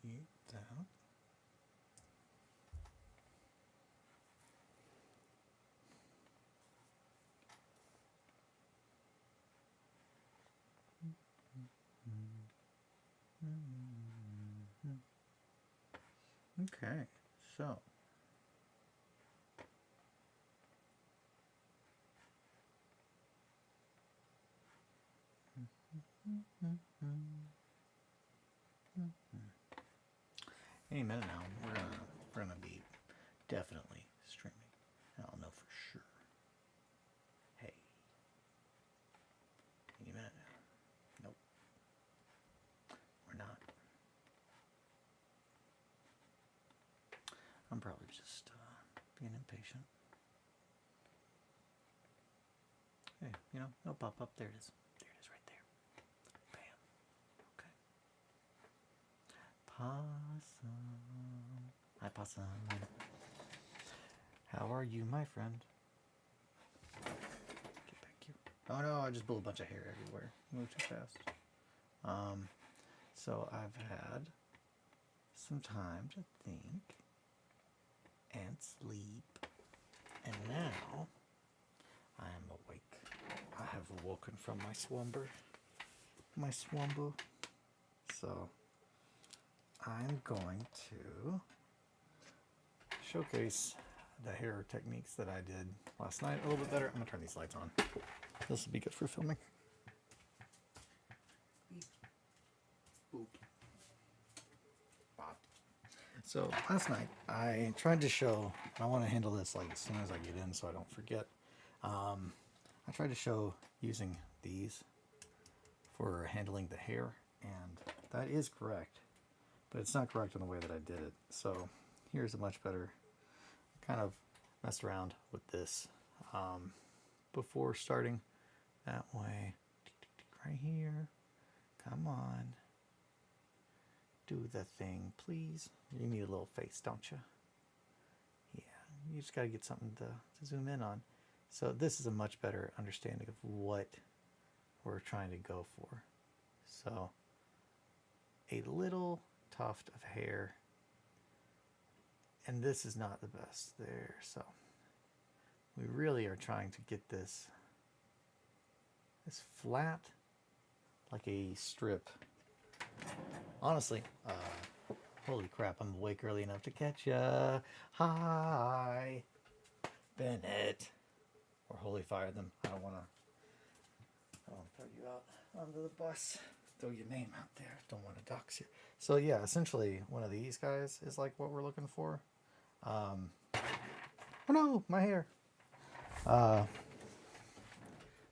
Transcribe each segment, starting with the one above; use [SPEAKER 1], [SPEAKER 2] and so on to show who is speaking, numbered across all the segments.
[SPEAKER 1] Eat that. Okay, so any minute now we're gonna be definitely streaming. I'll know for sure. Hey, any minute now. Nope, we're not. I'm probably just being impatient. Hey, you know, it'll pop up. There it is. There it is right there. Bam. Okay. Possum. Hi, Possum. How are you, my friend? Get back here. Oh no, I just blew a bunch of hair everywhere. Moved too fast. So I've had some time to think and sleep, and now I am awake. I have awoken from my slumber. So I'm going to showcase the hair techniques that I did last night a little bit better. I'm gonna turn these lights on. This will be good for filming. Boop. Bop. So last night I tried to show, and I want to handle this like as soon as I get in so I don't forget. I tried to show using these for handling the hair, and that is correct, but it's not correct in the way that I did it. So here's a much better, kind of messed around with this before starting. That way, right here, come on, do the thing, please. You need a little face, don't you? Yeah, you just got to get something to zoom in on. So this is a much better understanding of what we're trying to go for. So a little tuft of hair, and this is not the best there. So we really are trying to get this flat, like a strip. Honestly, holy crap, I'm awake early enough to catch ya. Hi, Bennett. Or holy fire them. I don't want to throw you out onto the bus. Throw your name out there. Don't want to dox you. So yeah, essentially one of these guys is like what we're looking for. Oh no, my hair.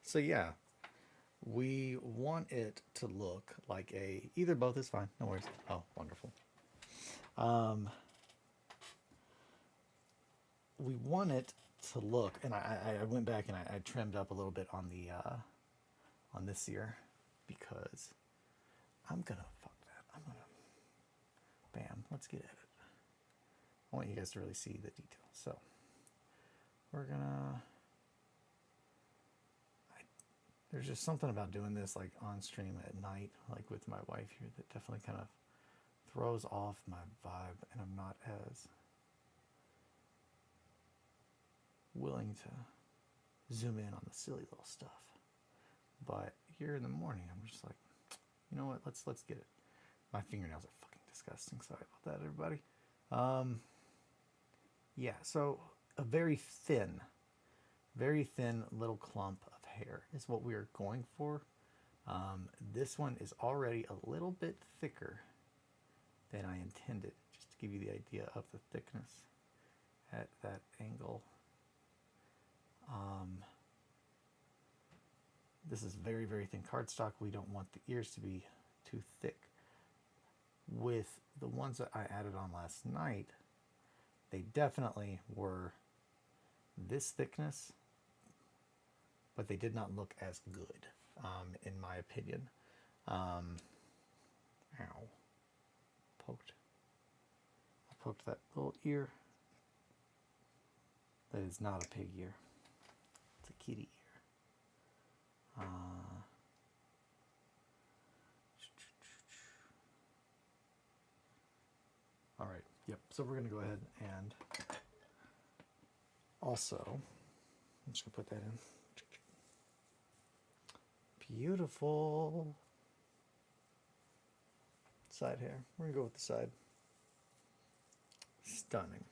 [SPEAKER 1] So yeah, we want it to look like either both is fine. No worries. Oh, wonderful. We want it to look, and I went back and I trimmed up a little bit on the on this ear because I'm gonna fuck that. Bam. Let's get at it. I want you guys to really see the detail. So we're gonna. There's just something about doing this like on stream at night, like with my wife here, that definitely kind of throws off my vibe, and I'm not as willing to zoom in on the silly little stuff. But here in the morning, I'm just like, you know what? Let's get it. My fingernails are fucking disgusting. Sorry about that, everybody. Yeah. So a very thin little clump of hair is what we are going for. This one is already a little bit thicker than I intended, just to give you the idea of the thickness at that angle. This is very, very thin cardstock. We don't want the ears to be too thick. With the ones that I added on last night, they definitely were this thickness, but they did not look as good, in my opinion. Ow. I poked that little ear. That is not a pig ear. It's a kitty ear. Yep. So we're going to go ahead and also, I'm just going to put that in. Beautiful side hair. We're going to go with the side. Stunning.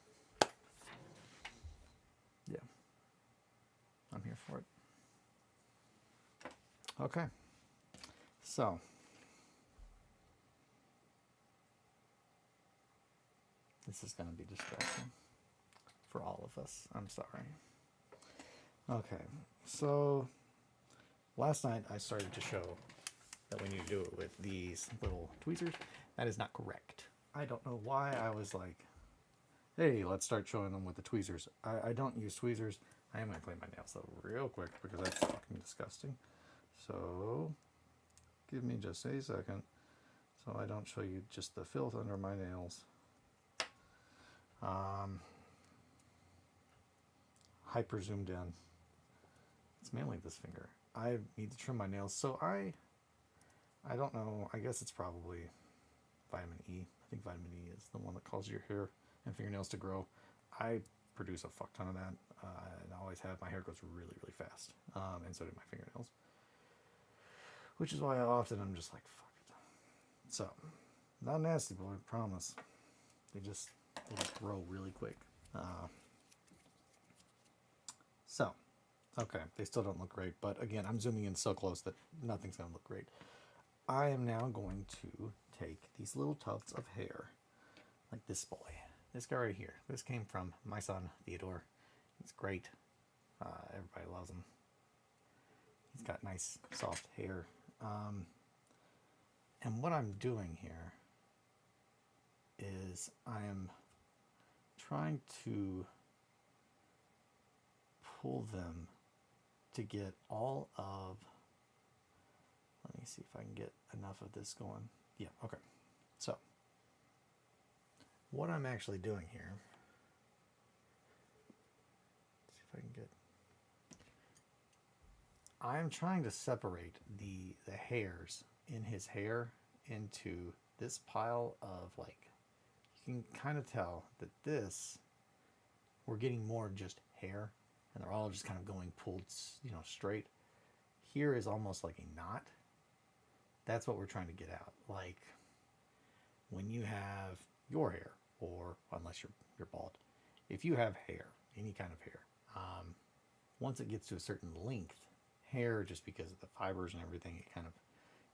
[SPEAKER 1] Yeah. I'm here for it. Okay. So, this is going to be distracting for all of us. I'm sorry. Okay. So, last night I started to show that we need to do it with these little tweezers. That is not correct. I don't know why I was like, hey, let's start showing them with the tweezers. I don't use tweezers. I am going to clean my nails though real quick because that's fucking disgusting. So, give me just a second so I don't show you just the filth under my nails. Hyper zoomed in. It's mainly this finger. I need to trim my nails, so I don't know. I guess it's probably vitamin E. I think vitamin E is the one that causes your hair and fingernails to grow. I produce a fuck ton of that, and I always have. My hair grows really, really fast, and so do my fingernails. Which is why often I'm just like, fuck it. So, not nasty, boy, I promise. They just grow really quick. Okay, they still don't look great, but again, I'm zooming in so close that nothing's going to look great. I am now going to take these little tufts of hair, like this boy, this guy right here. This came from my son, Theodore. He's great. Everybody loves him. He's got nice, soft hair. And what I'm doing here is I am trying to pull them to get all of, let me see if I can get enough of this going. Yeah, okay. So, what I'm actually doing here, let's see if I can get, I'm trying to separate the hairs in his hair into this pile of, like, you can kind of tell that this, we're getting more just hair, and they're all just kind of going pulled, straight. Here is almost like a knot. That's what we're trying to get out. Like when you have your hair, or unless you're bald, if you have hair, any kind of hair, once it gets to a certain length, hair, just because of the fibers and everything,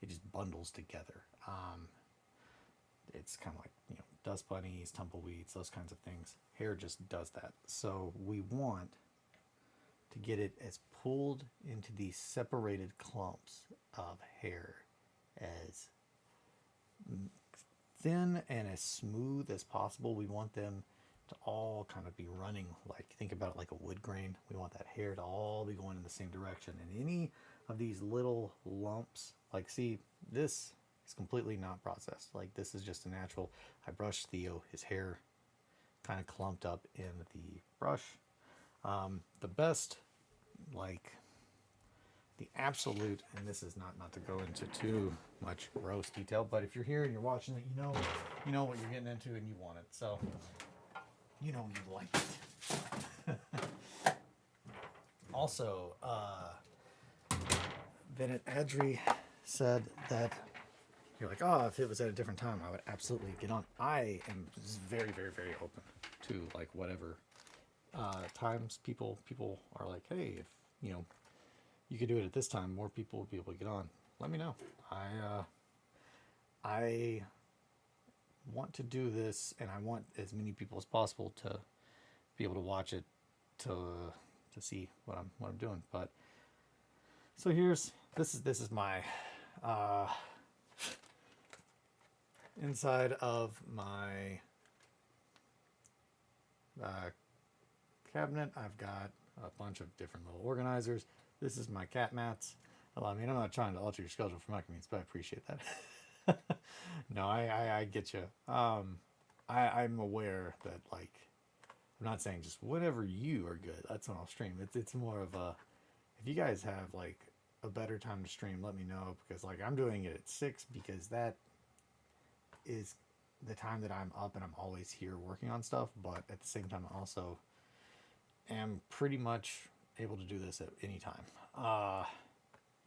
[SPEAKER 1] it just bundles together. It's kind of like, dust bunnies, tumbleweeds, those kinds of things. Hair just does that. So we want to get it as pulled into these separated clumps of hair as thin and as smooth as possible. We want them to all kind of be running, like, think about it like a wood grain. We want that hair to all be going in the same direction. And any of these little lumps, like, see, this is completely not processed. Like, this is just a natural. I brushed Theo, his hair kind of clumped up in the brush. The best, like, the absolute, and this is not to go into too much gross detail, but if you're here and you're watching it, you know what you're getting into and you want it. So, you like it. Also, Bennett Edry said that you're like, oh, if it was at a different time, I would absolutely get on. I am very, very, very open to, like, whatever times people are like, hey, if you could do it at this time, more people would be able to get on. Let me know. I want to do this, and I want as many people as possible to be able to watch it, to see what I'm doing. But so this is my inside of my cabinet. I've got a bunch of different little organizers. This is my cat mats. Well, I mean, I'm not trying to alter your schedule for my convenience, but I appreciate that. No, I get you. I'm aware that, like, I'm not saying just whatever you are good, that's when I'll stream. It's more of a, if you guys have, like, a better time to stream, let me know, because, like, I'm doing it at 6 because that is the time that I'm up and I'm always here working on stuff, but at the same time, I also am pretty much able to do this at any time.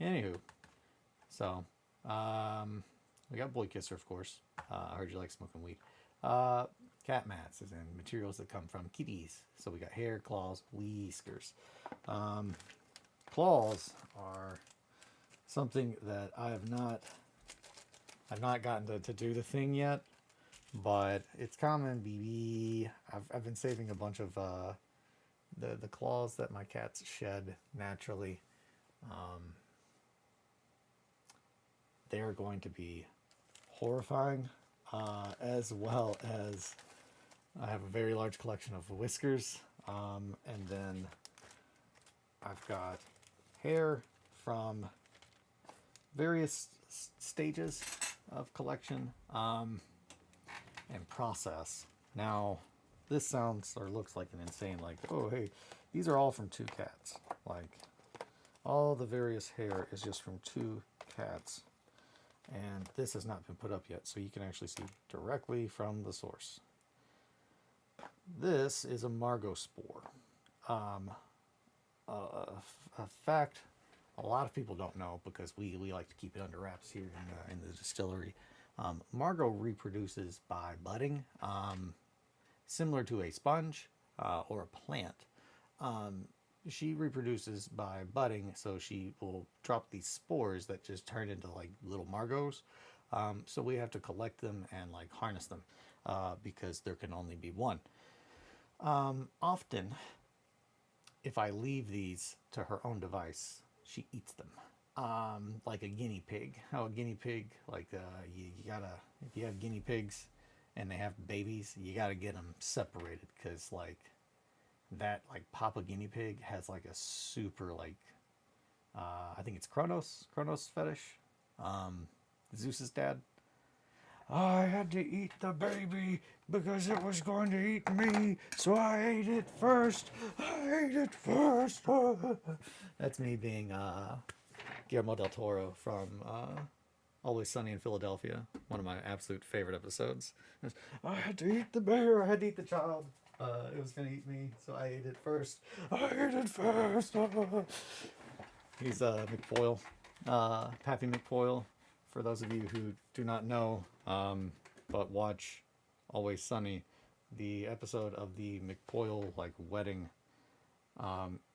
[SPEAKER 1] Anywho, so we got Boy Kisser, of course. I heard you like smoking weed. Cat mats, as in materials that come from kitties. So we got hair, claws, whiskers. Claws are something that I've not gotten to do the thing yet, but it's common. BB. I've been saving a bunch of the claws that my cats shed naturally. They are going to be horrifying, as well as I have a very large collection of whiskers, and then I've got hair from various stages of collection and process. Now, this sounds or looks like an insane, like, oh, hey, these are all from 2 cats. Like, all the various hair is just from 2 cats. And this has not been put up yet, so you can actually see directly from the source. This is a Margot spore. A fact a lot of people don't know, because we like to keep it under wraps here in the distillery. Margot reproduces by budding, similar to a sponge or a plant. She reproduces by budding, so she will drop these spores that just turn into like little Margos. So we have to collect them and like harness them because there can only be one. Often, if I leave these to her own device, she eats them. Like a guinea pig. How a guinea pig, like you gotta, if you have guinea pigs and they have babies, you gotta get them separated, because like that, like Papa guinea pig has like a super like, I think it's Kronos fetish. Zeus's dad. I had to eat the baby because it was going to eat me, so I ate it first. I ate it first. That's me being Guillermo del Toro from Always Sunny in Philadelphia, one of my absolute favorite episodes. I had to eat the bear, I had to eat the child. It was going to eat me, so I ate it first. I ate it first. He's McPoyle, Pappy McPoyle. For those of you who do not know, but watch Always Sunny, the episode of the McPoyle like wedding,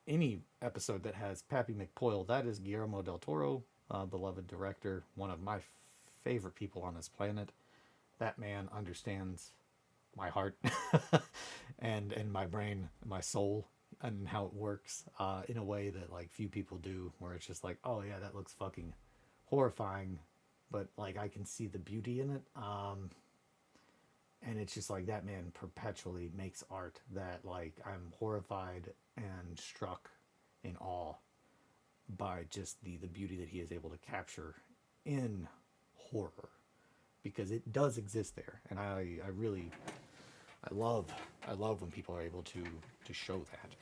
[SPEAKER 1] any episode that has Pappy McPoyle, that is Guillermo del Toro, beloved director, one of my favorite people on this planet. That man understands my heart and my brain, my soul, and how it works in a way that like few people do, where it's just like, oh yeah, that looks fucking horrifying, but like I can see the beauty in it. And it's just like that man perpetually makes art that like I'm horrified and struck in awe by just the beauty that he is able to capture in horror, because it does exist there. And I love when people are able to show that.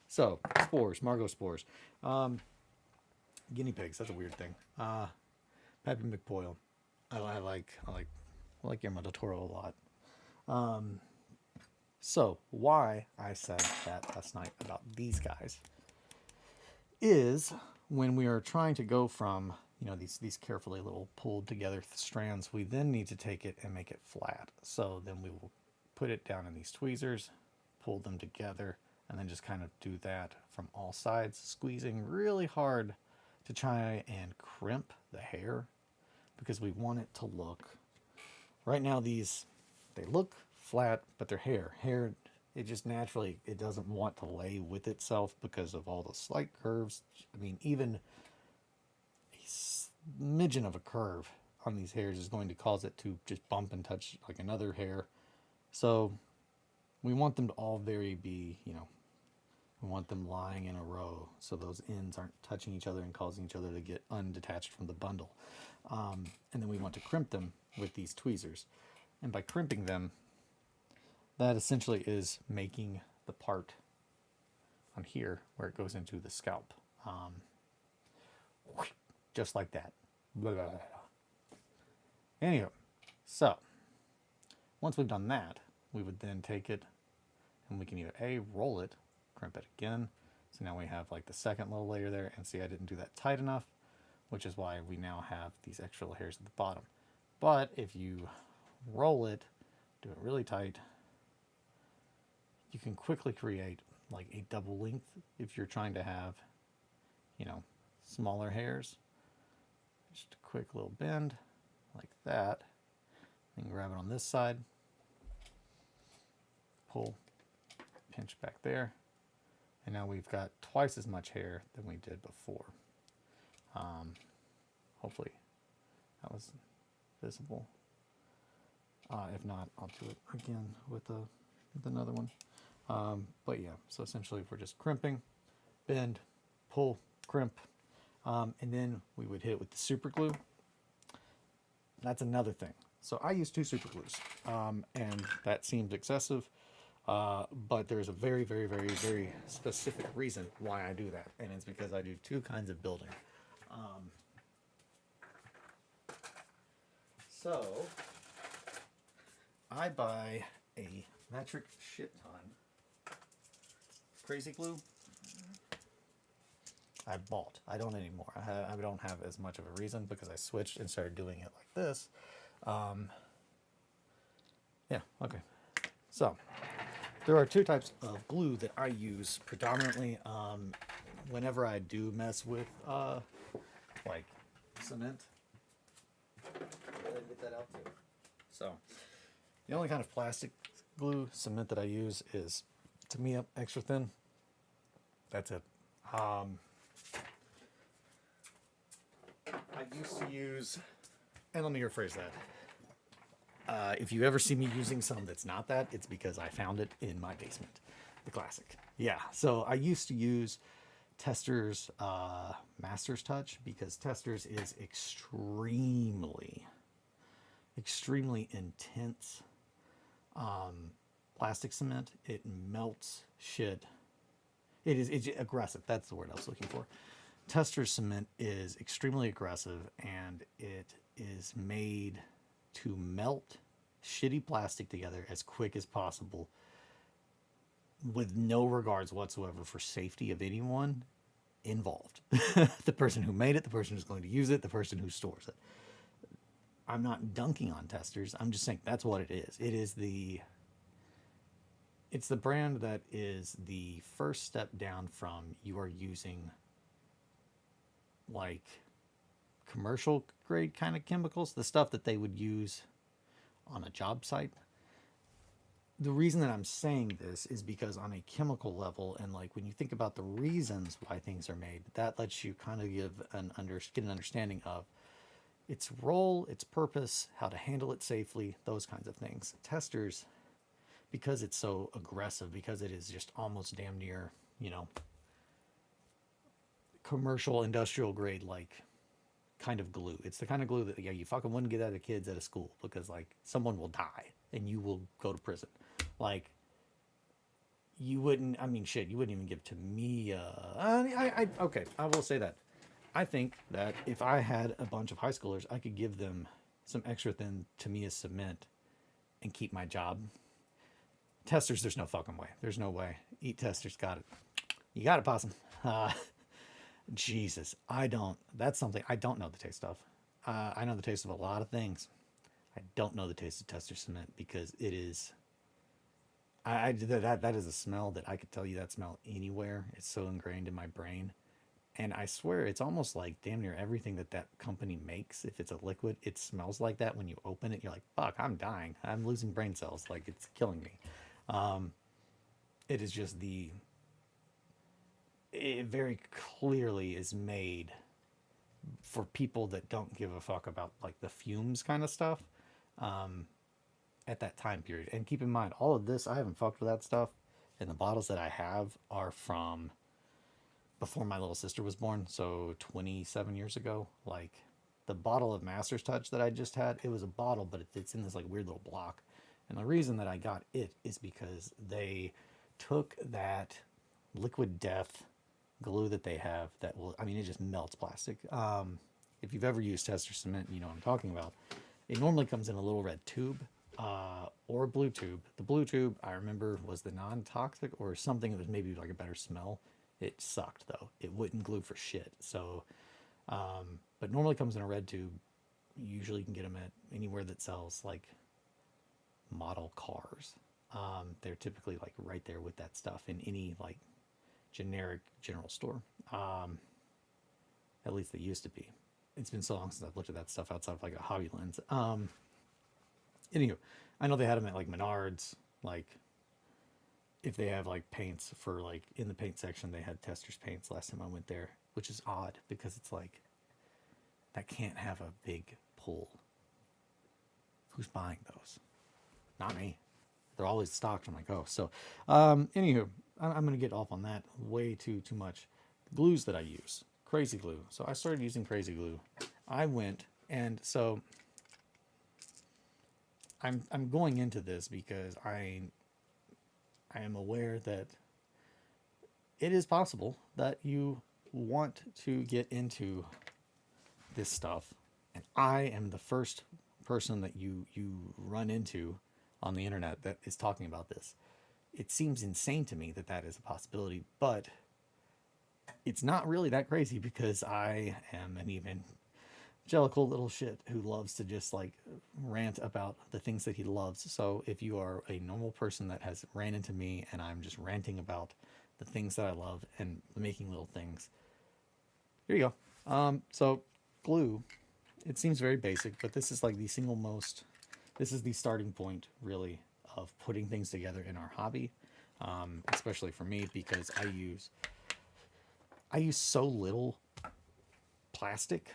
[SPEAKER 1] So spores, Margot spores, guinea pigs. That's a weird thing. Pappy McPoyle. I like Guillermo del Toro a lot. So why I said that last night about these guys is when we are trying to go from, you know, these carefully little pulled together strands, we then need to take it and make it flat. So then we will put it down in these tweezers, pull them together, and then just kind of do that from all sides, squeezing really hard to try and crimp the hair, because we want it to look, right now these, they look flat, but they're hair, it just naturally, it doesn't want to lay with itself because of all the slight curves. I mean, even a smidgen of a curve on these hairs is going to cause it to just bump and touch like another hair. So we want them to all be, you know, we want them lying in a row so those ends aren't touching each other and causing each other to get undetached from the bundle. And then we want to crimp them with these tweezers. And by crimping them, that essentially is making the part on here where it goes into the scalp. Just like that. Blah, blah, blah. Anyway, so once we've done that, we would then take it and we can either A, roll it, crimp it again. So now we have like the second little layer there, and see I didn't do that tight enough, which is why we now have these extra hairs at the bottom. But if you roll it, do it really tight, you can quickly create like a double length if you're trying to have, you know, smaller hairs. Just a quick little bend like that. Then grab it on this side, pull, pinch back there, and now we've got twice as much hair than we did before. Hopefully that was visible. If not, I'll do it again with another one. But yeah, so essentially we're just crimping, bend, pull, crimp, and then we would hit it with the super glue. That's another thing. So I use 2 super glues, and that seems excessive, but there's a very, very, very, very specific reason why I do that, and it's because I do 2 kinds of building. So I buy a metric shit ton crazy glue. I bought. I don't anymore. I don't have as much of a reason because I switched and started doing it like this. Yeah, okay. So there are 2 types of glue that I use predominantly whenever I do mess with like cement. Get that out too. So the only kind of plastic glue cement that I use is Tamiya extra thin. That's it. I used to use, and let me rephrase that. If you ever see me using some that's not that, it's because I found it in my basement. The classic. Yeah, so I used to use Tester's Master's Touch because Tester's is extremely intense plastic cement. It melts shit. It's aggressive. That's the word I was looking for. Tester's cement is extremely aggressive, and it is made to melt shitty plastic together as quick as possible with no regards whatsoever for safety of anyone involved. The person who made it, the person who's going to use it, the person who stores it. I'm not dunking on Testers. I'm just saying that's what it is. It's the brand that is the first step down from you are using like commercial grade kind of chemicals, the stuff that they would use on a job site. The reason that I'm saying this is because on a chemical level, and like when you think about the reasons why things are made, that lets you kind of get an understanding of its role, its purpose, how to handle it safely, those kinds of things. Testers, because it's so aggressive, because it is just almost damn near, you know, commercial industrial grade like kind of glue. It's the kind of glue that you fucking wouldn't get out of kids at a school because like someone will die and you will go to prison. Like you wouldn't, I mean shit, you wouldn't even give to me okay, I will say that. I think that if I had a bunch of high schoolers, I could give them some extra thin Tamiya cement and keep my job. Testers, there's no fucking way. There's no way. Eat Testers, got it. You got it, possum. Jesus, that's something I don't know the taste of. I know the taste of a lot of things. I don't know the taste of Tester cement because it is, that is a smell that I could tell you that smell anywhere. It's so ingrained in my brain. And I swear it's almost like damn near everything that company makes. If it's a liquid, it smells like that when you open it. You're like, fuck, I'm dying. I'm losing brain cells. Like it's killing me. It is just it very clearly is made for people that don't give a fuck about like the fumes kind of stuff at that time period. And keep in mind, all of this, I haven't fucked with that stuff. And the bottles that I have are from before my little sister was born, so 27 years ago. Like the bottle of Master's Touch that I just had, it was a bottle, but it's in this like weird little block. And the reason that I got it is because they took that liquid death glue that they have that will, I mean, it just melts plastic. If you've ever used Tester cement, you know what I'm talking about. It normally comes in a little red tube. or blue tube. The blue tube, I remember, was the non-toxic or something that was maybe like a better smell. It sucked though. It wouldn't glue for shit. So, but normally comes in a red tube. Usually you can get them at anywhere that sells like model cars. They're typically like right there with that stuff in any like generic general store. At least they used to be. It's been so long since I've looked at that stuff outside of like a hobby lens. Anywho, I know they had them at like Menards. Like if they have like paints for like in the paint section, they had Testors paints last time I went there, which is odd because it's like that can't have a big pull. Who's buying those? Not me. They're always stocked. I'm like, oh, so anywho, I'm gonna get off on that way too much. Glues that I use, crazy glue. So I started using crazy glue. I went and so I'm going into this because I am aware that it is possible that you want to get into this stuff, and I am the first person that you run into on the internet that is talking about this. It seems insane to me that that is a possibility, but it's not really that crazy because I am an evangelical little shit who loves to just like rant about the things that he loves. So if you are a normal person that has ran into me and I'm just ranting about the things that I love and making little things, here you go. So glue, it seems very basic, but this is like the single most, this is the starting point really of putting things together in our hobby. Especially for me because I use so little plastic,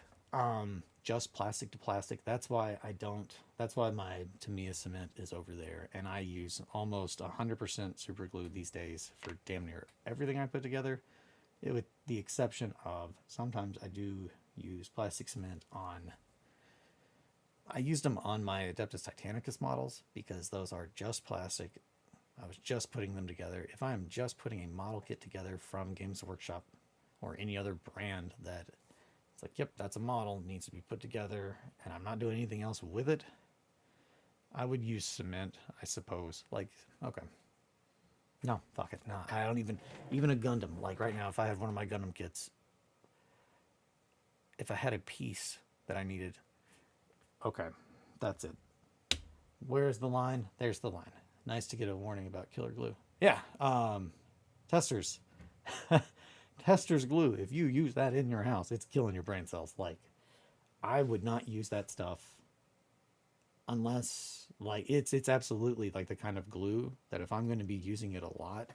[SPEAKER 1] just plastic to plastic. That's why my Tamiya cement is over there, and I use almost 100% super glue these days for damn near everything I put together, with the exception of sometimes I do use plastic cement on. I used them on my Adeptus Titanicus models because those are just plastic. I was just putting them together. If I'm just putting a model kit together from Games Workshop or any other brand that it's like, yep, that's a model, needs to be put together, and I'm not doing anything else with it, I would use cement, I suppose. Like, okay. No, fuck it. No, I don't even a Gundam. Like right now, if I had one of my Gundam kits, if I had a piece that I needed, okay, that's it. Where's the line? There's the line. Nice to get a warning about killer glue. Yeah, Testors. Testors glue. If you use that in your house, it's killing your brain cells. Like, I would not use that stuff unless, like, it's absolutely like the kind of glue that if I'm going to be using it a lot,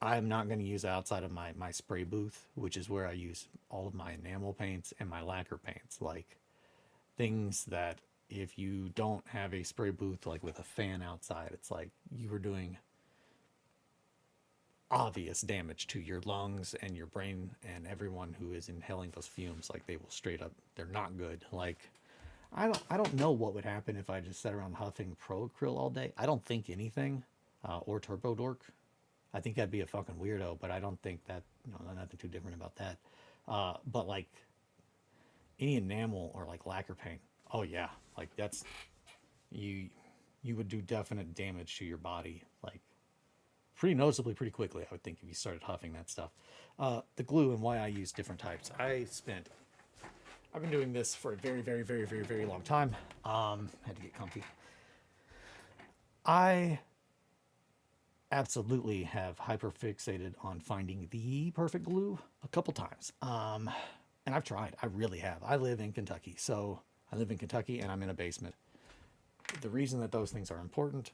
[SPEAKER 1] I'm not going to use it outside of my spray booth, which is where I use all of my enamel paints and my lacquer paints. Like, things that if you don't have a spray booth like with a fan outside, it's like you were doing obvious damage to your lungs and your brain and everyone who is inhaling those fumes. Like, they will straight up, they're not good. Like, I don't know what would happen if I just sat around huffing Pro Acryl all day. I don't think anything, or Turbo Dork. I think I'd be a fucking weirdo, but I don't think that, nothing too different about that. But like any enamel or like lacquer paint, oh yeah, like that's, you would do definite damage to your body, like pretty noticeably, pretty quickly, I would think, if you started huffing that stuff. The glue and why I use different types. I've been doing this for a very, very, very, very, very long time. Had to get comfy. I absolutely have hyperfixated on finding the perfect glue a couple times. And I've tried. I really have. I live in Kentucky. And I'm in a basement. The reason that those things are important,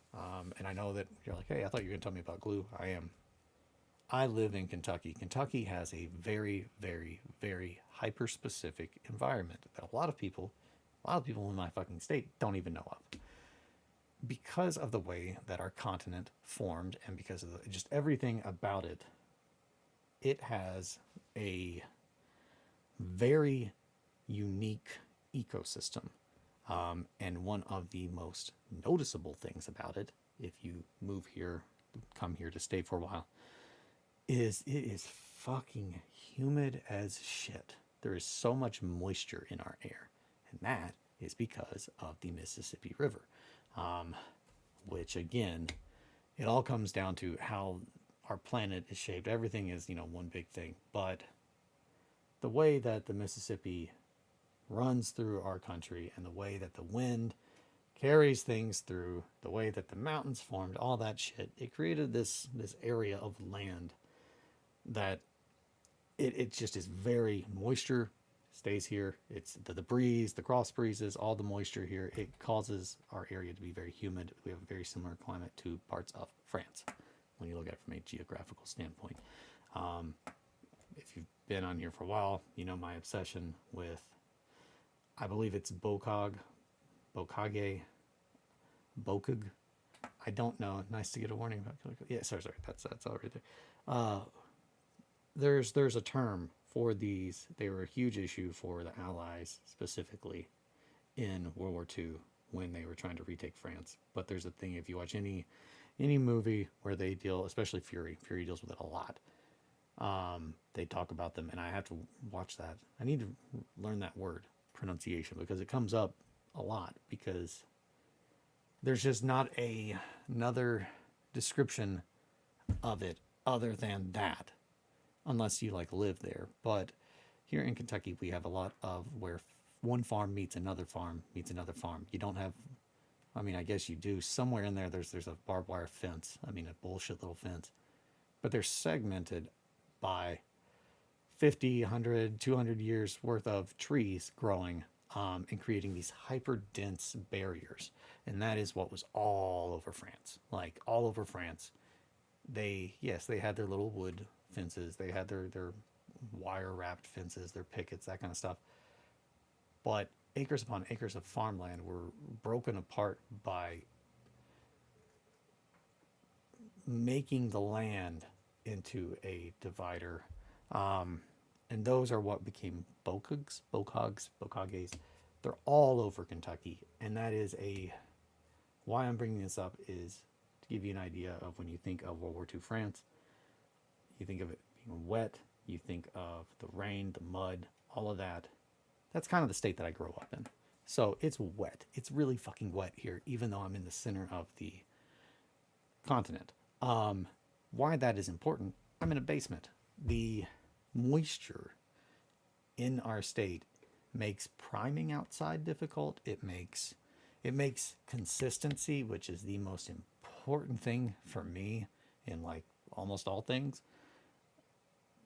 [SPEAKER 1] and I know that you're like, hey, I thought you were going to tell me about glue. I am. I live in Kentucky. Kentucky has a very, very, very hyper-specific environment that a lot of people in my fucking state don't even know of. Because of the way that our continent formed and because of just everything about it, it has a very unique ecosystem. And one of the most noticeable things about it, if you come here to stay for a while, is it is fucking humid as shit. There is so much moisture in our air, and that is because of the Mississippi River. which again, it all comes down to how our planet is shaped. Everything is, one big thing. But the way that the Mississippi runs through our country and the way that the wind carries things through, the way that the mountains formed, all that shit, it created this area of land that it just is very moisture stays here. It's the breeze, the cross breezes, all the moisture here. It causes our area to be very humid. We have a very similar climate to parts of France when you look at it from a geographical standpoint. If you've been on here for a while, you know my obsession with, I believe it's Bokage, Bokug. I don't know. Nice to get a warning about. Yeah, sorry. That's all right there. There's a term for these. They were a huge issue for the Allies specifically in World War II when they were trying to retake France. But there's a thing, if you watch any movie where they deal, especially Fury deals with it a lot. They talk about them, and I have to watch that. I need to learn that word pronunciation because it comes up a lot, because there's just not another description of it other than that, unless you like live there. But here in Kentucky, we have a lot of where one farm meets another farm meets another farm. You don't have, I mean, I guess you do somewhere in there. There's a barbed wire fence. I mean, a bullshit little fence, but they're segmented by 50, 100, 200 years worth of trees growing, and creating these hyper dense barriers. And that is what was all over France. Like all over France, they had their little wood fences, they had their wire wrapped fences, their pickets, that kind of stuff. But acres upon acres of farmland were broken apart by making the land into a divider. And those are what became bokages. They're all over Kentucky. And that is why I'm bringing this up is to give you an idea of when you think of World War II France, you think of it being wet, you think of the rain, the mud, all of that. That's kind of the state that I grew up in. So it's wet. It's really fucking wet here, even though I'm in the center of the continent. Why that is important, I'm in a basement. The moisture in our state makes priming outside difficult. It makes consistency, which is the most important thing for me in like almost all things,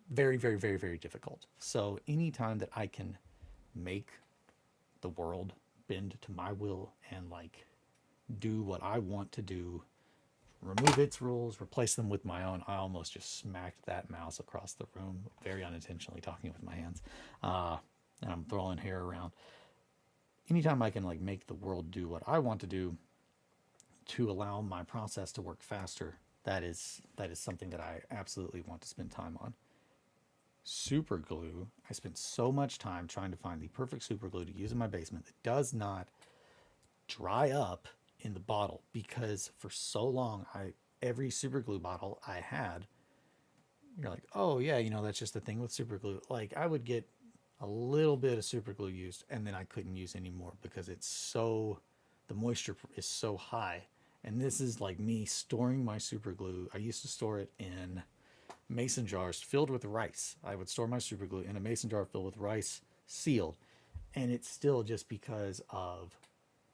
[SPEAKER 1] very, very, very, very difficult. So anytime that I can make the world bend to my will and like do what I want to do, remove its rules, replace them with my own, I almost just smacked that mouse across the room, very unintentionally, talking with my hands. And I'm throwing hair around. Anytime I can like make the world do what I want to do to allow my process to work faster, that is something that I absolutely want to spend time on. Super glue. I spent so much time trying to find the perfect super glue to use in my basement that does not dry up in the bottle, because for so long every super glue bottle I had, you're like, oh yeah, that's just the thing with super glue. Like I would get a little bit of super glue used and then I couldn't use anymore because the moisture is so high. And this is like me storing my super glue. I used to store it in mason jars filled with rice. I would store my super glue in a mason jar filled with rice, sealed. And it's still just because of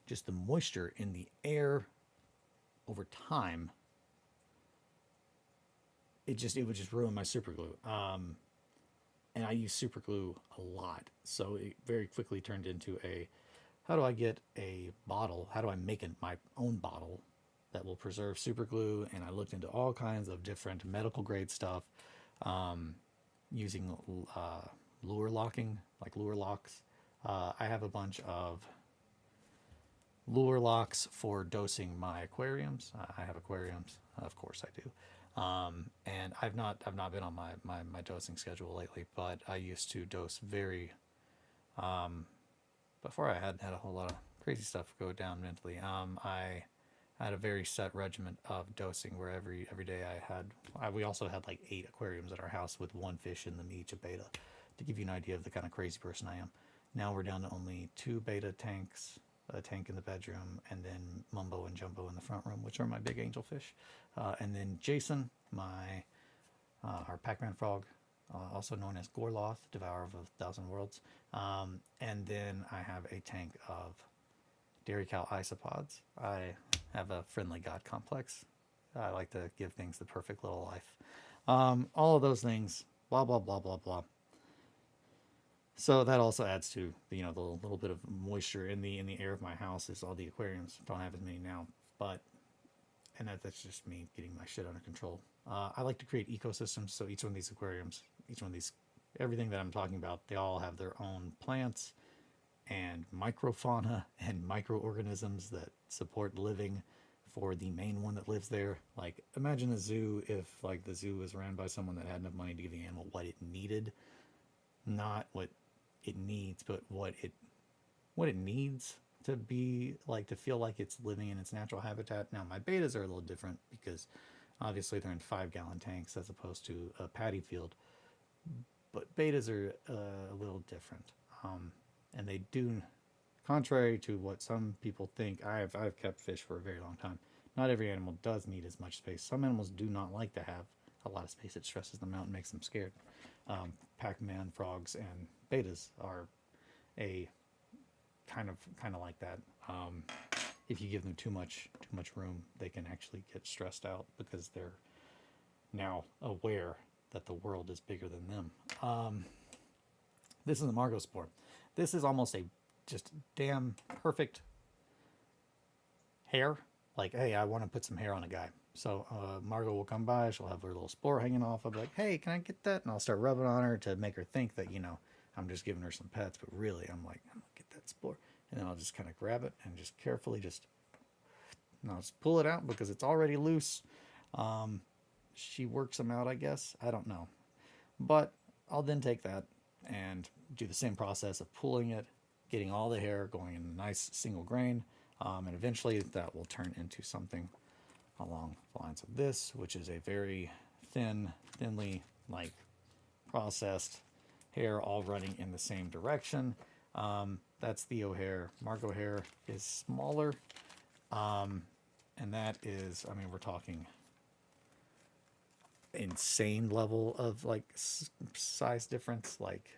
[SPEAKER 1] just the moisture in the air over time. It would just ruin my super glue. And I use super glue a lot. So it very quickly turned into how do I get a bottle? How do I make my own bottle that will preserve super glue? And I looked into all kinds of different medical grade stuff, using lure locking, like lure locks. I have a bunch of lure locks for dosing my aquariums. I have aquariums, of course I do. And I've not been on my dosing schedule lately, but I used to dose before I had a whole lot of crazy stuff go down mentally. I had a very set regimen of dosing where every day we also had like 8 aquariums at our house with 1 fish in them, each a beta, to give you an idea of the kind of crazy person I am. Now we're down to only 2 beta tanks, a tank in the bedroom, and then Mumbo and Jumbo in the front room, which are my big angelfish. And then Jason, my our Pac-Man frog, also known as Gorloth, devourer of a thousand worlds. And then I have a tank of dairy cow isopods. I have a friendly god complex. I like to give things the perfect little life. All of those things, blah, blah, blah, blah, blah. So that also adds to the, the little bit of moisture in the air of my house. Is all the aquariums. Don't have as many now, but that's just me getting my shit under control. I like to create ecosystems. So each one of these aquariums, each one of these, everything that I'm talking about, they all have their own plants and microfauna and microorganisms that support living for the main one that lives there. Like, imagine a zoo if like the zoo was ran by someone that had enough money to give the animal what it needed, not what it needs, but what it needs to be like, to feel like it's living in its natural habitat. Now my betas are a little different because obviously they're in 5-gallon tanks as opposed to a paddy field, but betas are a little different. And they do, contrary to what some people think, I've kept fish for a very long time. Not every animal does need as much space. Some animals do not like to have a lot of space. It stresses them out and makes them scared. Pac-Man frogs and betas are a kind of like that. If you give them too much room, they can actually get stressed out because they're now aware that the world is bigger than them. This is a Margot spore. This is almost a just damn perfect hair. Like, hey, I want to put some hair on a guy. So Margot will come by. She'll have her little spore hanging off. I'll be like, hey, can I get that? And I'll start rubbing on her to make her think that, I'm just giving her some pets. But really, I'm like, I'm going to get that spore. And then I'll just kind of grab it and just carefully just pull it out because it's already loose. She works them out, I guess. I don't know. But I'll then take that and do the same process of pulling it, getting all the hair going in a nice single grain. And eventually that will turn into something along the lines of this, which is a very thinly like processed hair all running in the same direction. That's Theo hair. Margot hair is smaller. And that is, we're talking insane level of like size difference, like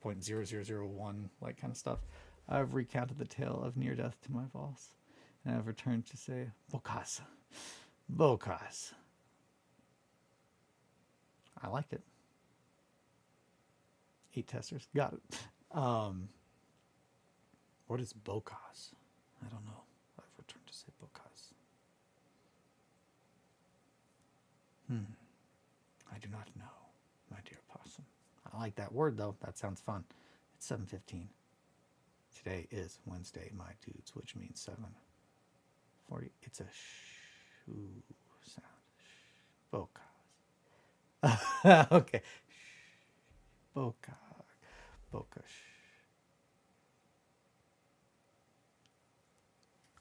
[SPEAKER 1] 0.0001, like kind of stuff. I've recounted the tale of near death to my boss, and I've returned to say, Bocas. I like it. 8 testers. Got it. What is Bocas? I don't know. I've returned to say Bocas. I do not know, my dear possum. I like that word, though. That sounds fun. It's 7:15. Today is Wednesday, my dudes, which means 7:40. It's a shoo sound. Bocas. Okay. Bocas.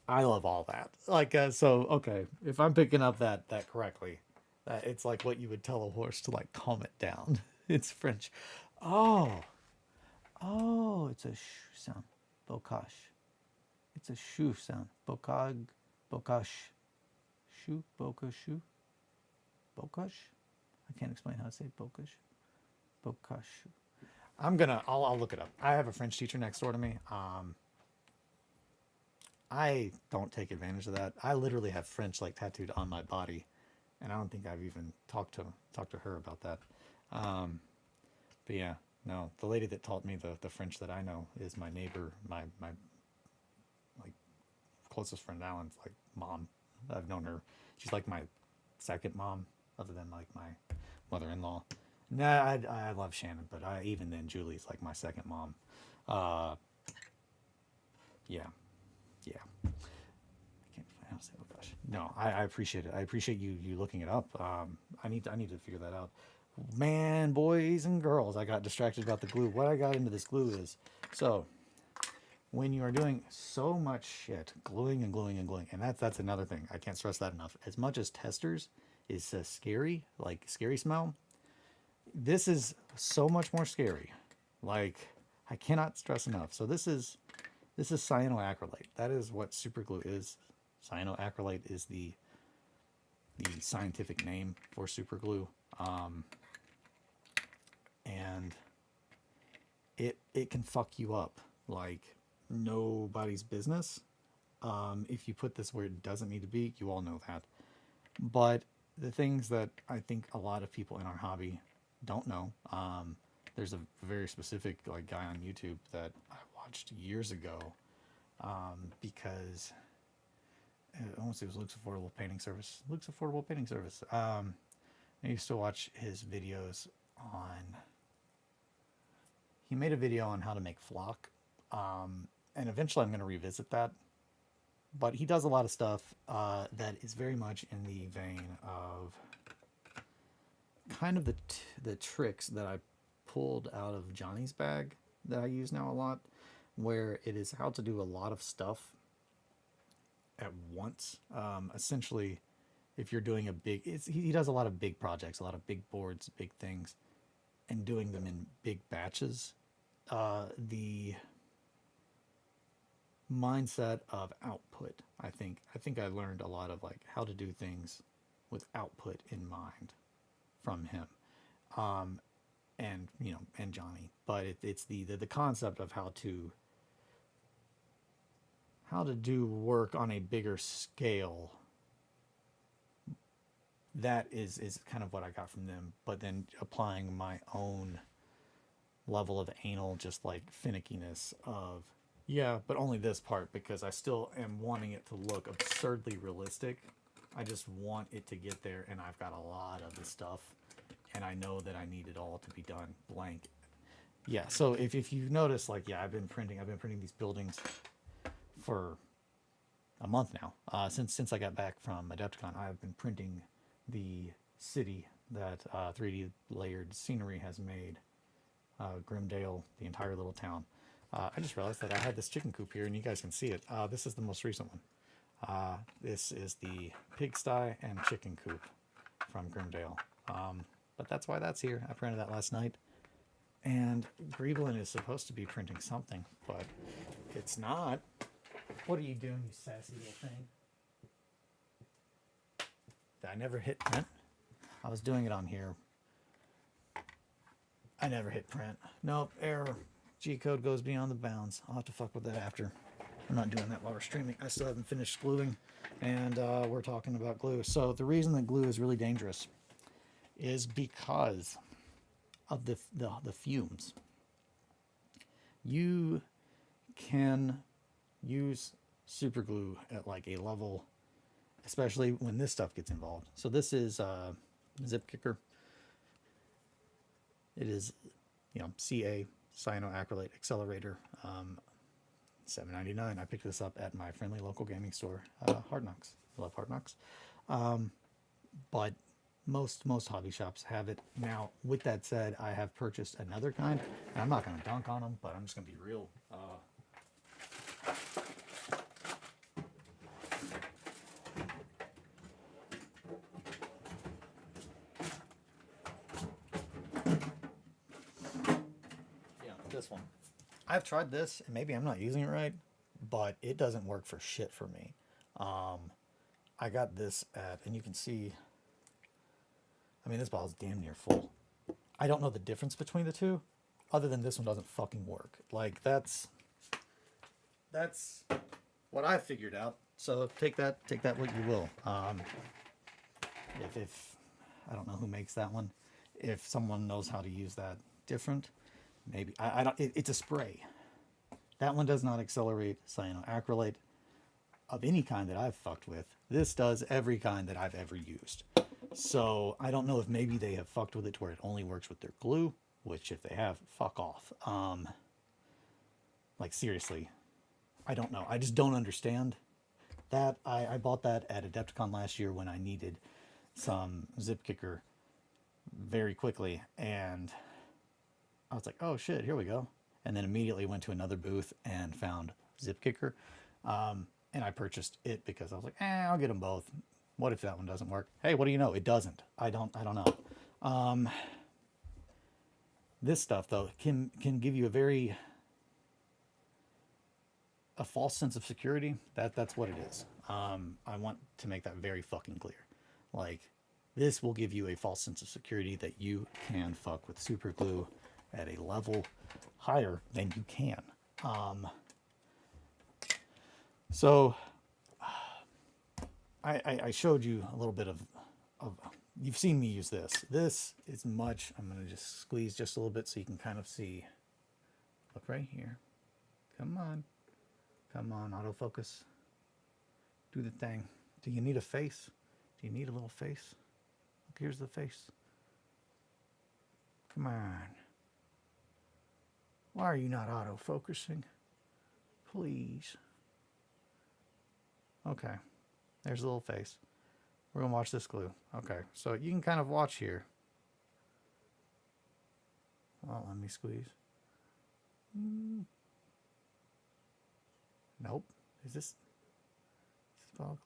[SPEAKER 1] I love all that. Like, so, okay, if I'm picking up that correctly, it's like what you would tell a horse to, like, calm it down. It's French. Oh, it's a sh sound. Bocash. It's a shoo sound. Bocash. Shoo, bocashu. Bocash? I can't explain how to say bocash. Bocash. I'll look it up. I have a French teacher next door to me. I don't take advantage of that. I literally have French like tattooed on my body, and I don't think I've even talked to her about that. But yeah, no, the lady that taught me the French that I know is my neighbor, my like closest friend Alan's like mom. I've known her. She's like my second mom, other than like my mother-in-law. Nah, I love Shannon, but even then Julie's like my second mom. Yeah. I can't find how to say, oh gosh. No, I appreciate it. I appreciate you looking it up. I need to figure that out. Man, boys and girls, I got distracted about the glue. What I got into this glue is, so when you are doing so much shit, gluing, and that's another thing. I can't stress that enough. As much as testers is scary, like scary smell, this is so much more scary. Like, I cannot stress enough. So this is This is cyanoacrylate. That is what super glue is. Cyanoacrylate is the scientific name for super glue. And it can fuck you up like nobody's business. If you put this where it doesn't need to be, you all know that. But the things that I think a lot of people in our hobby don't know, there's a very specific like guy on YouTube that I watched years ago, because I want to say it was Luke's Affordable Painting Service. Luke's Affordable Painting Service. I used to watch his videos on. He made a video on how to make flock, and eventually I'm going to revisit that. But he does a lot of stuff that is very much in the vein of kind of the tricks that I pulled out of Johnny's bag that I use now a lot, where it is how to do a lot of stuff at once. Essentially, if you're doing a big, he does a lot of big projects, a lot of big boards, big things, and doing them in big batches. The mindset of output, I think I learned a lot of like how to do things with output in mind from him, and and Johnny. But it's the concept of how to do work on a bigger scale. That is kind of what I got from them, but then applying my own level of anal, just like finickiness of, yeah, but only this part, because I still am wanting it to look absurdly realistic. I just want it to get there, and I've got a lot of the stuff, and I know that I need it all to be done blank. Yeah, so if you notice, like, yeah, I've been printing these buildings for a month now. Since I got back from Adepticon, I've been printing the city that 3D layered scenery has made. Grimdale, the entire little town. I just realized that I had this chicken coop here, and you guys can see it. This is the most recent one. This is the pigsty and chicken coop from Grimdale. But that's why that's here. I printed that last night. And Greeblin is supposed to be printing something, but it's not. What are you doing, you sassy little thing? Did I never hit print? I was doing it on here. I never hit print. Nope, error. G-code goes beyond the bounds. I'll have to fuck with that after. I'm not doing that while we're streaming. I still haven't finished gluing, and we're talking about glue. So the reason that glue is really dangerous is because of the fumes. You can use super glue at like a level, especially when this stuff gets involved. So this is Zip Kicker. It is, CA, cyanoacrylate accelerator, $7.99. I picked this up at my friendly local gaming store, Hard Knocks. I love Hard Knocks. But most hobby shops have it. Now, with that said, I have purchased another kind, and I'm not going to dunk on them, but I'm just going to be real. This one. I've tried this, and maybe I'm not using it right, but it doesn't work for shit for me. I got this at, and you can see, I mean, this bottle's damn near full. I don't know the difference between the two, other than this one doesn't fucking work. Like, that's what I figured out. So take that what you will. If I don't know who makes that one, if someone knows how to use that different, maybe. I don't. It's a spray. That one does not accelerate cyanoacrylate of any kind that I've fucked with. This does every kind that I've ever used. So I don't know if maybe they have fucked with it to where it only works with their glue, which if they have, fuck off. Like seriously, I don't know. I just don't understand that. I bought that at Adepticon last year when I needed some Zip Kicker very quickly, and I was like, oh shit, here we go. And then immediately went to another booth and found Zip Kicker. And I purchased it because I was like, I'll get them both. What if that one doesn't work? Hey, what do you know? It doesn't. I don't know. This stuff though can give you a very a false sense of security. That's what it is. I want to make that very fucking clear. Like, this will give you a false sense of security that you can fuck with super glue at a level higher than you can. So I showed you a little bit of, you've seen me use this. This is much, I'm going to just squeeze just a little bit so you can kind of see. Look right here. Come on. Come on, autofocus. Do the thing. Do you need a face? Do you need a little face? Look, here's the face. Come on. Why are you not autofocusing? Please. Okay. There's a little face. We're going to watch this glue. Okay, so you can kind of watch here. Well, let me squeeze. Nope. Is this fog?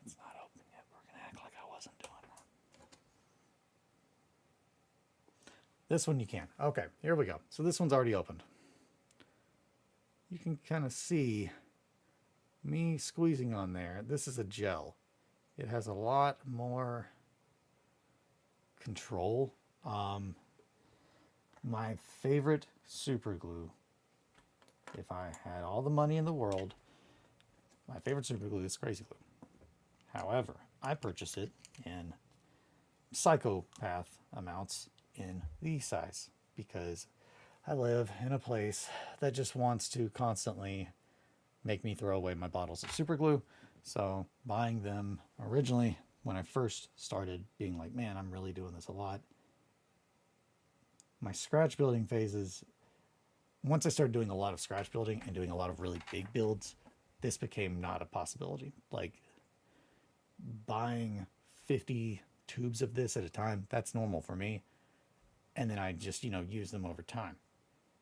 [SPEAKER 1] It's not open yet. We're going to act like I wasn't doing that. This one you can. Okay, here we go. So this one's already opened. You can kind of see me squeezing on there. This is a gel. It has a lot more control. My favorite super glue, if I had all the money in the world, my favorite super glue is Crazy Glue. However, I purchase it in psychopath amounts in the size because I live in a place that just wants to constantly make me throw away my bottles of super glue. So buying them originally when I first started being like, man, I'm really doing this a lot. My scratch building phases, once I started doing a lot of scratch building and doing a lot of really big builds, this became not a possibility. Like buying 50 tubes of this at a time, that's normal for me. And then I just, use them over time.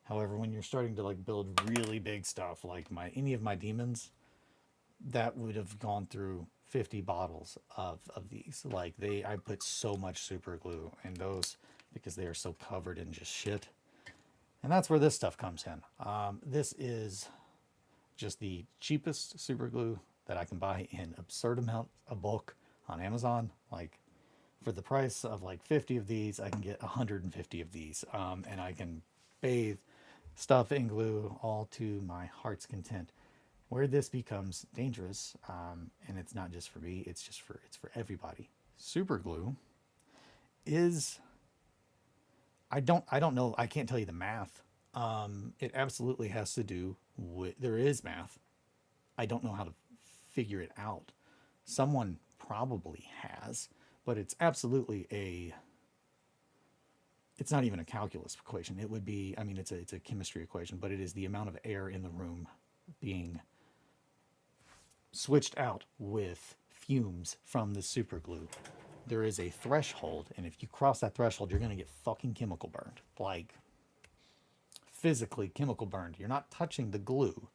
[SPEAKER 1] However, when you're starting to like build really big stuff, like any of my demons, that would have gone through 50 bottles of these. Like I put so much super glue in those because they are so covered in just shit. And that's where this stuff comes in. This is just the cheapest super glue that I can buy in absurd amount of bulk on Amazon. Like for the price of like 50 of these, I can get 150 of these. And I can bathe stuff in glue all to my heart's content. Where this becomes dangerous, and it's not just for me, it's for everybody. Super glue is, I don't know, I can't tell you the math. It absolutely has to do with, there is math. I don't know how to figure it out. Someone probably has, but it's absolutely it's not even a calculus equation. It would be, it's a chemistry equation, but it is the amount of air in the room being switched out with fumes from the super glue. There is a threshold, and if you cross that threshold, you're going to get fucking chemical burned. Like, physically chemical burned. You're not touching the glue,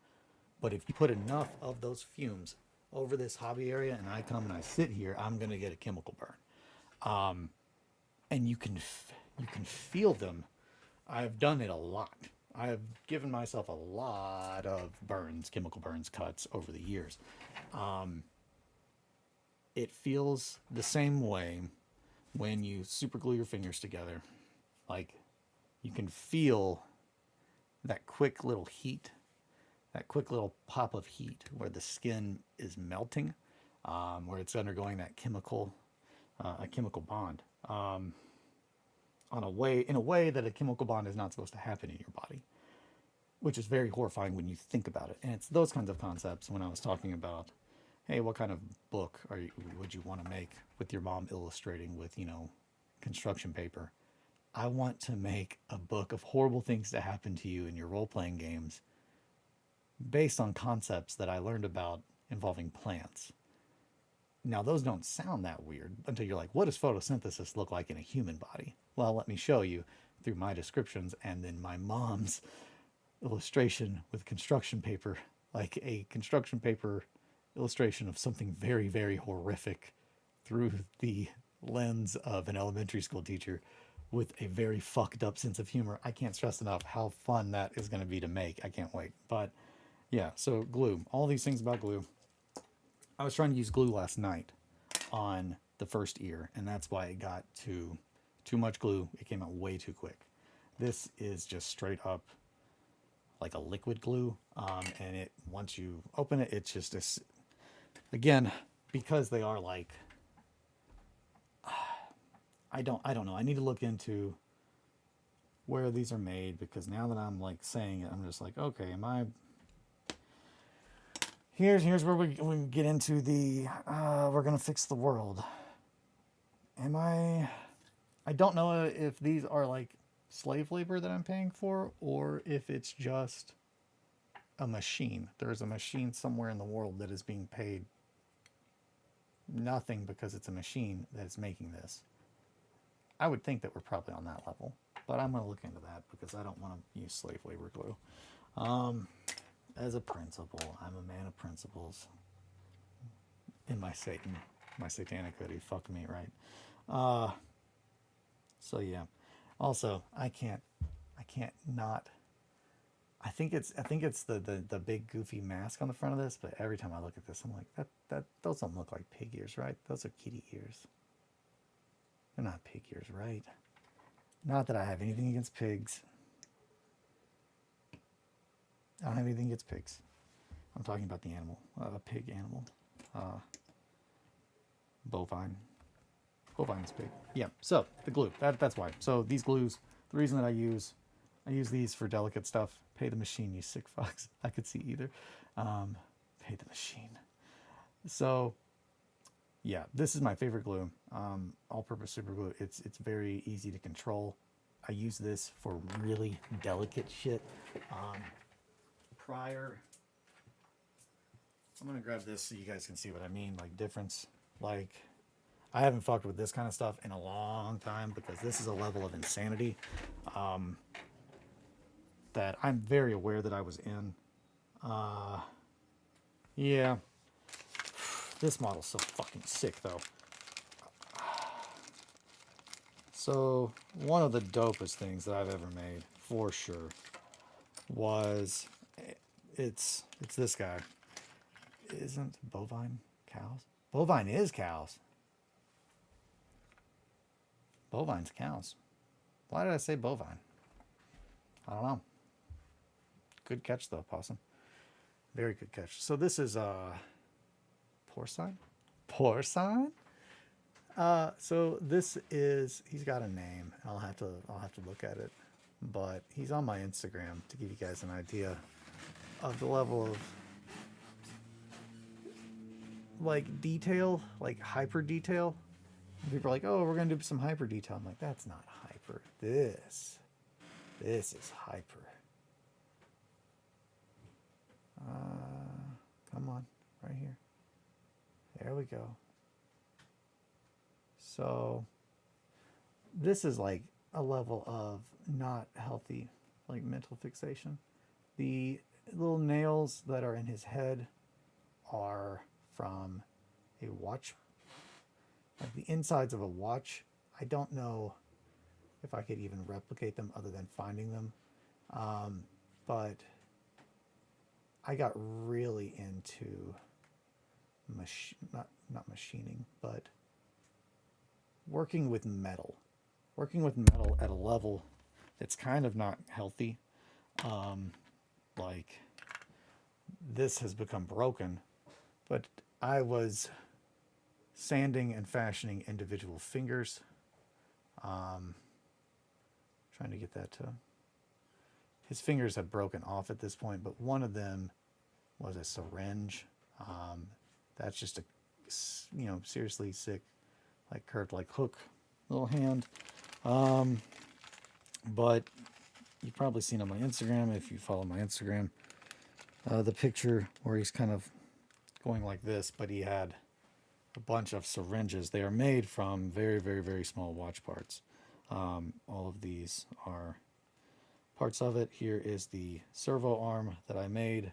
[SPEAKER 1] but if you put enough of those fumes over this hobby area and I come and I sit here, I'm going to get a chemical burn. And you can feel them. I've done it a lot. I have given myself a lot of burns, chemical burns, cuts over the years. It feels the same way when you super glue your fingers together. Like, you can feel that quick little heat, that quick little pop of heat where the skin is melting, where it's undergoing that a chemical bond. In a way that a chemical bond is not supposed to happen in your body, which is very horrifying when you think about it. And it's those kinds of concepts when I was talking about, hey, what kind of book would you want to make with your mom illustrating with, construction paper? I want to make a book of horrible things that happen to you in your role-playing games based on concepts that I learned about involving plants. Now, those don't sound that weird until you're like, what does photosynthesis look like in a human body? Well, let me show you through my descriptions and then my mom's illustration with construction paper, like a construction paper illustration of something very, very horrific through the lens of an elementary school teacher with a very fucked up sense of humor. I can't stress enough how fun that is going to be to make. I can't wait. But yeah, so glue. All these things about glue. I was trying to use glue last night on the first ear, and that's why it got too much glue. It came out way too quick. This is just straight up like a liquid glue, and it once you open it, it's just this. Again, because they are like, I don't know. I need to look into where these are made, because now that I'm like saying it, I'm just like, okay, am I? Here's where we get into the we're gonna fix the world. Am I? I don't know if these are like slave labor that I'm paying for, or if it's just a machine. There's a machine somewhere in the world that is being paid nothing because it's a machine that is making this. I would think that we're probably on that level, but I'm going to look into that because I don't want to use slave labor glue. As a principle, I'm a man of principles. In my satanic hoodie, fuck me, right? So yeah. Also, I can't not. I think it's the big goofy mask on the front of this, but every time I look at this, I'm like, that those don't look like pig ears, right? Those are kitty ears. They're not pig ears, right? Not that I have anything against pigs. I don't have anything against pigs. I'm talking about the animal, pig animal, bovine. Bovine is pig. Yeah. So the glue. That's why. So these glues. The reason that I use these for delicate stuff. Pay the machine, you sick fucks. I could see either. Pay the machine. So yeah, this is my favorite glue. All-purpose super glue. It's very easy to control. I use this for really delicate shit. Prior, I'm gonna grab this so you guys can see what I mean. Like difference. Like I haven't fucked with this kind of stuff in a long time because this is a level of insanity that I'm very aware that I was in. Yeah. This model's so fucking sick though. So one of the dopest things that I've ever made, for sure, was it's this guy. Isn't bovine cows? Bovine is cows. Bovine's cows. Why did I say bovine? I don't know. Good catch though, possum. Very good catch. So this is porcine. Porcine. So this is. He's got a name. I'll have to look at it. But he's on my Instagram to give you guys an idea of the level of like detail, like hyper detail. People are like, "Oh, we're gonna do some hyper detail." I'm like, "That's not hyper. This is hyper." Come on, right here. There we go. So this is like a level of not healthy, like mental fixation. The little nails that are in his head are from a watch, like the insides of a watch. I don't know if I could even replicate them other than finding them. But I got really into not machining, but working with metal at a level that's kind of not healthy. Like this has become broken, but I was sanding and fashioning individual fingers. Trying to get that to. His fingers have broken off at this point, but one of them was a syringe. That's just a, seriously sick, like curved like hook little hand. But you've probably seen on my Instagram, if you follow my Instagram, the picture where he's kind of going like this, but he had a bunch of syringes. They are made from very, very, very small watch parts. All of these are parts of it. Here is the servo arm that I made.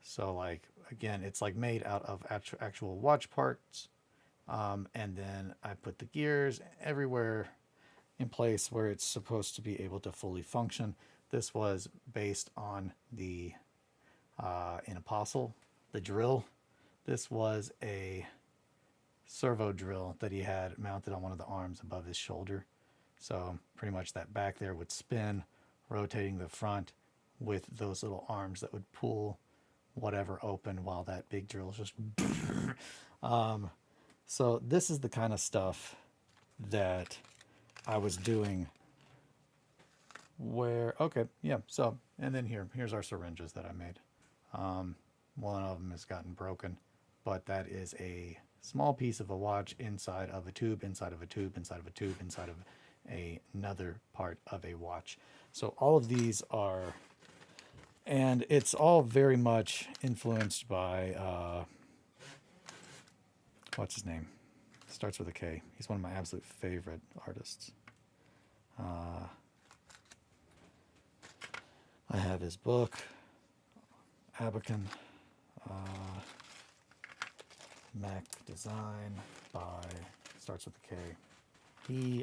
[SPEAKER 1] So like, again, it's like made out of actual watch parts. And then I put the gears everywhere in place where it's supposed to be able to fully function. This was based on the in Apostle, the drill. This was a servo drill that he had mounted on one of the arms above his shoulder. So pretty much that back there would spin, rotating the front with those little arms that would pull whatever open while that big drill is just so this is the kind of stuff that I was doing where, okay, yeah, so, and then here's our syringes that I made. One of them has gotten broken, but that is a small piece of a watch inside of a tube, inside of a tube, inside of a tube, inside of another part of a watch. So all of these are, and it's all very much influenced by, what's his name? Starts with a K. He's one of my absolute favorite artists. I have his book, Abacan, Mech Design by, starts with a K.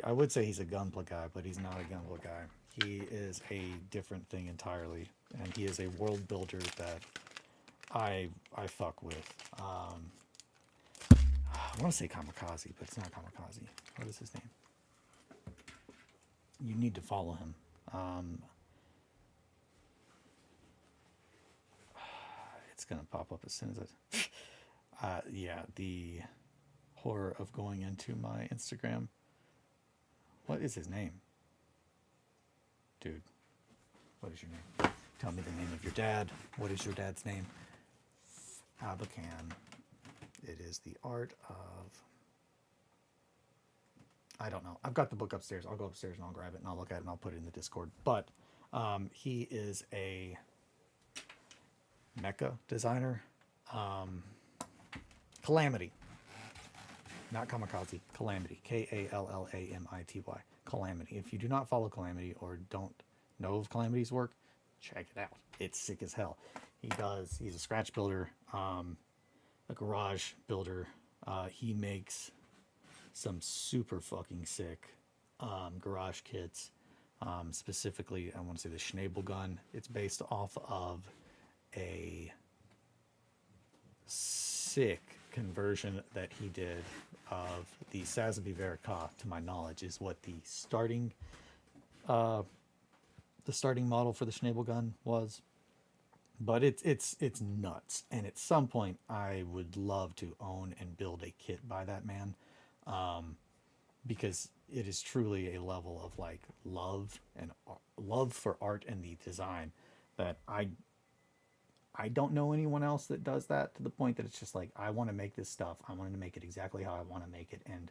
[SPEAKER 1] I would say he's a Gunpla guy, but he's not a Gunpla guy. He is a different thing entirely, and he is a world builder that I fuck with. I want to say Kamikaze, but it's not Kamikaze. What is his name? You need to follow him. It's going to pop up as soon as I... yeah, the horror of going into my Instagram. What is his name? Dude, what is your name? Tell me the name of your dad. What is your dad's name? Abacan. It is the art of... I don't know. I've got the book upstairs. I'll go upstairs and I'll grab it and I'll look at it and I'll put it in the Discord. But he is a mecha designer. Calamity. Not Kamikaze. Calamity. K-A-L-L-A-M-I-T-Y. Calamity. If you do not follow Calamity or don't know of Calamity's work, check it out. It's sick as hell. He's a scratch builder, a garage builder. He makes some super fucking sick garage kits. Specifically, I want to say the Schnabel gun. It's based off of a sick conversion that he did of the Sazabee Verica, to my knowledge, is what the starting model for the Schnabel gun was. But it's nuts, and at some point I would love to own and build a kit by that man, because it is truly a level of like love for art and the design that I don't know anyone else that does that, to the point that it's just like, I want to make this stuff. I want to make it exactly how I want to make it. And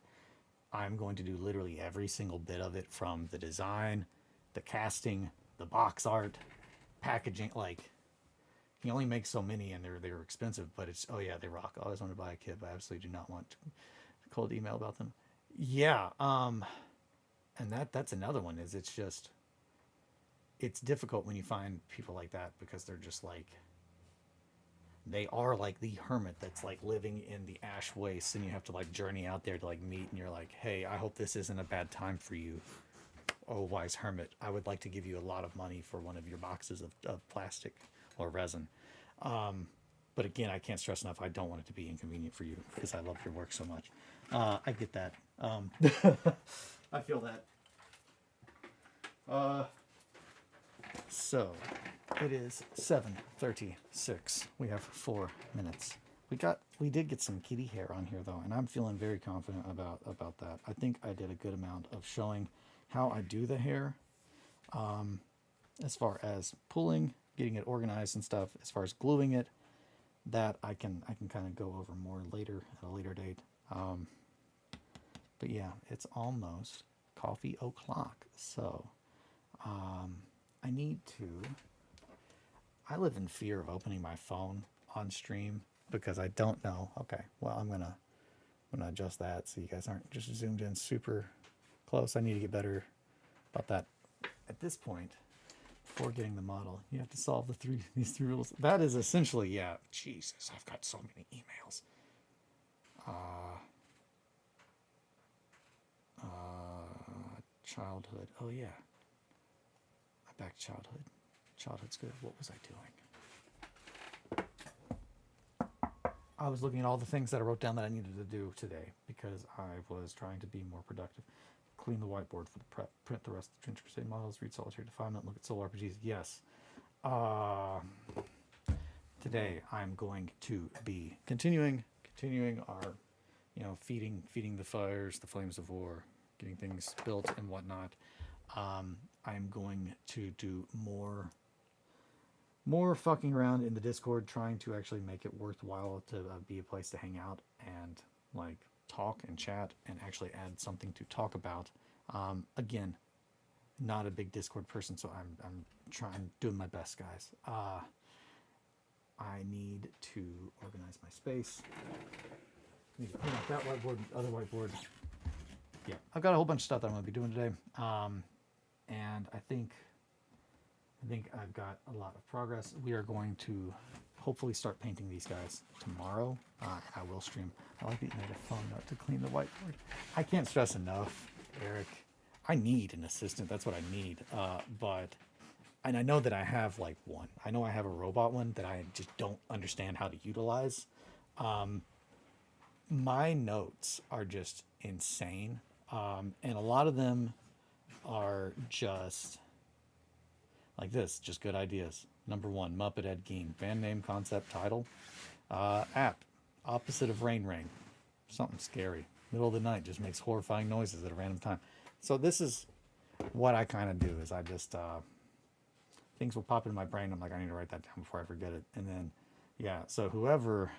[SPEAKER 1] I'm going to do literally every single bit of it, from the design, the casting, the box art, packaging. Like, he only makes so many and they're expensive, but it's, oh yeah, they rock. I always want to buy a kit, but I absolutely do not want a cold email about them. Yeah. And that's another one, is it's difficult when you find people like that, because they're just like, they are like the hermit that's like living in the ash wastes, and you have to like journey out there to like meet, and you're like, hey, I hope this isn't a bad time for you, oh wise hermit. I would like to give you a lot of money for one of your boxes of plastic or resin. But again, I can't stress enough, I don't want it to be inconvenient for you, because I love your work so much. I get that. I feel that. So it is 7:36. We have 4 minutes. We did get some kitty hair on here though, and I'm feeling very confident about that. I think I did a good amount of showing how I do the hair, as far as pulling, getting it organized and stuff. As far as gluing it, that I can kind of go over more later at a later date. But yeah, it's almost coffee o'clock, so I live in fear of opening my phone on stream, because I don't know. Okay, well, I'm gonna adjust that so you guys aren't just zoomed in super close. I need to get better about that. At this point, before getting the model, you have to solve these three rules. That is essentially, yeah, Jesus, I've got so many emails. Childhood. Oh yeah. Back to childhood. Childhood's good. What was I doing? I was looking at all the things that I wrote down that I needed to do today because I was trying to be more productive. Clean the whiteboard for the prep, print the rest of the Trinity Crusade models, read Solitary Defilement, look at Soul RPGs. Yes. Today I'm going to be continuing our, feeding the fires, the flames of war, getting things built and whatnot. I'm going to do more fucking around in the Discord, trying to actually make it worthwhile to be a place to hang out and like talk and chat and actually add something to talk about. Again, not a big Discord person, so I'm doing my best, guys. I need to organize my space. I need to clean up that whiteboard, other whiteboard. Yeah, I've got a whole bunch of stuff that I'm going to be doing today. And I think I've got a lot of progress. We are going to hopefully start painting these guys tomorrow. I will stream. I like that you made a phone note to clean the whiteboard. I can't stress enough, Eric. I need an assistant. That's what I need. And I know that I have like one. I know I have a robot one that I just don't understand how to utilize. My notes are just insane. And a lot of them are just like this, just good ideas. Number 1, Muppet Ed Gein. Band name, concept, title. App. Opposite of Rain Rain. Something scary. Middle of the night, just makes horrifying noises at a random time. So this is what I kind of do, is I just, things will pop in my brain. I'm like, I need to write that down before I forget it. And then, yeah, so whoever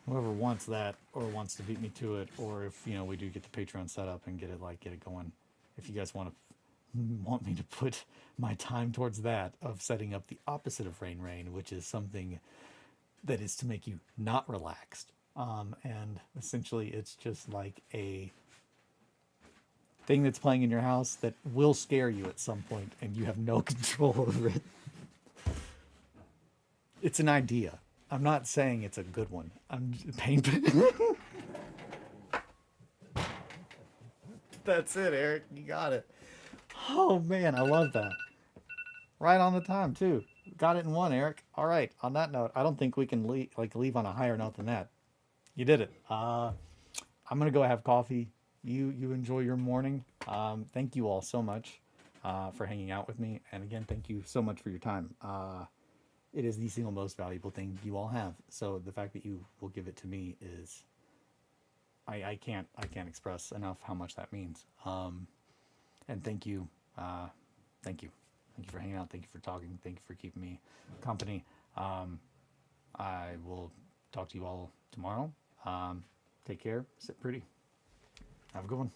[SPEAKER 1] wants that or wants to beat me to it, or if, we do get the Patreon set up and get it going, if you guys want me to put my time towards that, of setting up the opposite of Rain Rain, which is something that is to make you not relaxed. And essentially it's just like a thing that's playing in your house that will scare you at some point and you have no control over it. It's an idea. I'm not saying it's a good one. I'm pain. That's it, Eric. You got it. Oh man, I love that. Right on the time too. Got it in one, Eric. All right. On that note, I don't think we can leave on a higher note than that. You did it. I'm gonna go have coffee. You enjoy your morning. Thank you all so much for hanging out with me, and again, thank you so much for your time. It is the single most valuable thing you all have. So the fact that you will give it to me is, I can't express enough how much that means. And thank you. Thank you for hanging out. Thank you for talking. Thank you for keeping me company. I will talk to you all tomorrow. Take care. Sit pretty. Have a good one.